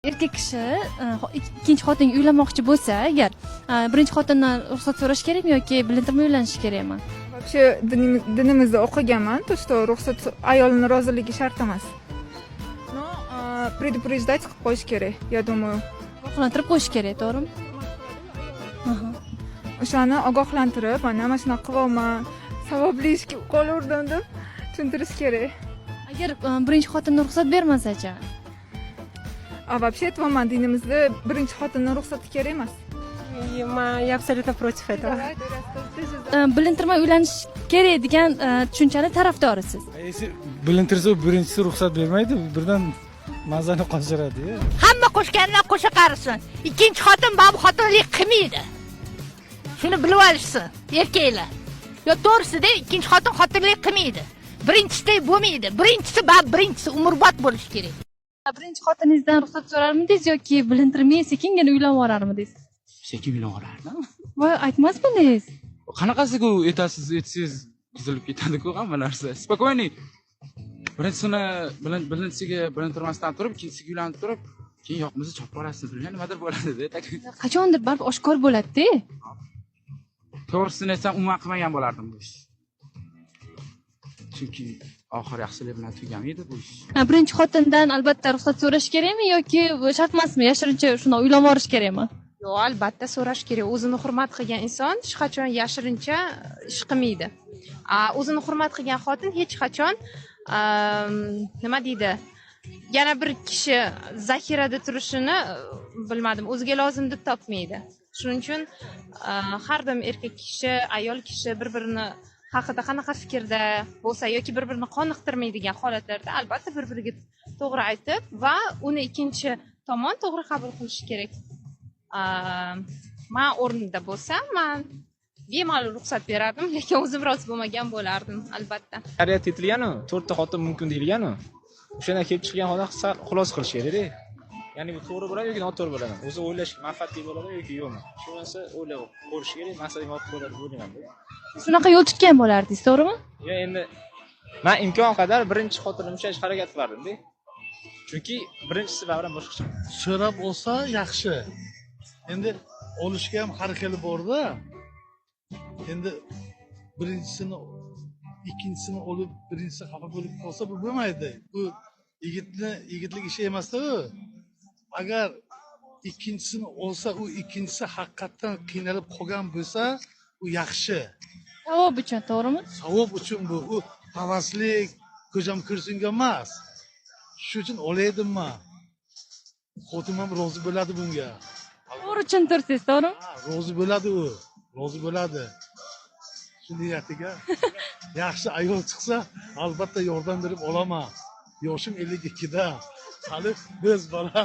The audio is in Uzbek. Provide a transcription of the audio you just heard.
Erkak kishi ikkinchi xotinga uylanmoqchi bo'lsa, agar birinchi xotindan ruxsat so'rash kerakmi yoki bilintirmay uylanish kerakmi? Вообще dinimizda o'qiganman, то что ruxsat ayolning roziligi shart emas. No, предупреждать qilib qo'yish kerak, я думаю. Ogohlantirib qo'yish kerak, to'g'rimi? O'shani ogohlantirib, mana shunaqa qilyapman, savobli ishga qo'l urdim deb tushuntirish kerak. Agar birinchi xotindan ruxsat bermasa-chi? Вообще aytyapman, dinimizda birinchi xotinning ruxsati kerak emas. Я абсолютно против этого. Bilintirmay uylanish kerak degan tushunchani tarafdorisiz. Bilintirsa birinchisi ruxsat bermaydi, birdan mazani qochiradi. Hamma qo'shgandan qo'sha qarisin. Ikkinchi xotin bu xotinlik qilmaydi. Shuni bilib olishsin erkaklar. Yo to'g'risida ikkinchi xotin xotinlik qilmaydi. Birinchisidek bo'lmaydi. Birinchisi umrbod bo'lishi kerak. Birinchi xotiningizdan ruxsat so'rarmidingiz yoki bilintirmay sekingina uylanib yuborarmidingiz? Sekin uylanib yuborardim. Voy, aytmas bo'ldingiz. Qanaqasiku etasiz buzilib ketadi-ku hamma narsa. Spokойный. Birinchisiga bilintirmasdan turib, ikkinchisiga uylanib turib, keyin yoqimizni chopib olasiz, bilmay nimadir bo'ladi-da. Qachondir baribir oshkor bo'ladi-da. To'g'risini aytsam, umuman qilmagan bo'lardim bu ish. Chunki oxir yaxshilik bilan tugamaydi bu ish. Birinchi xotindan albatta ruxsat so'rash kerakmi yoki shart emasmi? Yashirincha shunday uylanib yuborish kerakmi? Yo'q, albatta so'rash kerak. O'zini hurmat qilgan inson hech qachon yashirincha ish qilmaydi. O'zini hurmat qilgan xotin hech qachon nima deydi? Yana bir kishi zaxirada turishini bilmadim, o'ziga lozim deb topmaydi. Shuning uchun har doim erkak kishi, ayol kishi bir-birini haqida qanaqa fikrda bo'lsa yoki bir-birini qoniqtirmaydigan holatlarda albatta bir-biriga to'g'ri aytib va uni ikkinchi tomon to'g'ri qabul qilishi kerak. Men o'rnida bo'lsam, men bemalol ruxsat berardim, lekin o'zim rozi bo'lmagan bo'lardim, albatta. Shariat etilgan-ku, 4 ta xotin mumkin deyilgan-ku. O'shana kelib chiqgan xotin xulosa qilish kerak-da. Ya'ni bu to'g'ri bo'ladi yoki noto'g'ri bo'ladi. O'zi o'ylash manfaatli bo'ladi yoki yo'qmi? Shu narsa o'ylab ko'rish kerak, masala yopib bo'ladi deb o'ylayman. Shunaqa yo'l tutgan bo'lardingiz, to'g'rimi? Ya endi men imkon qadar birinchi xotinim ushlashga harakat qilardim-da. Chunki birinchisi baribir boshqacha. So'rab olsa yaxshi. Endi olishga ham har xili bor-da. Endi birinchisini ikkinchisini olib, birinchisi xafa bo'lib qolsa bu bo'lmaydi. Bu yigitlik ishi emas-da u. Agar ikkinchisini olsa, u ikkinchisi haqiqatan qiynalib qolgan bo'lsa, u yaxshi. Savob uchun, to'g'rimi? Savob uchun bu. U havaslik, ko'zam kirsinga emas. Shu uchun olaydim men. Xotinim ham rozi bo'ladi bunga. To'g'ri tushuntirsiz, to'g'rimi? Rozi bo'ladi u. Rozi bo'ladi. Shu niyatiga yaxshi ayol chiqsa, albatta yordam berib olaman. Yoshim 52 da. Hali biz bola.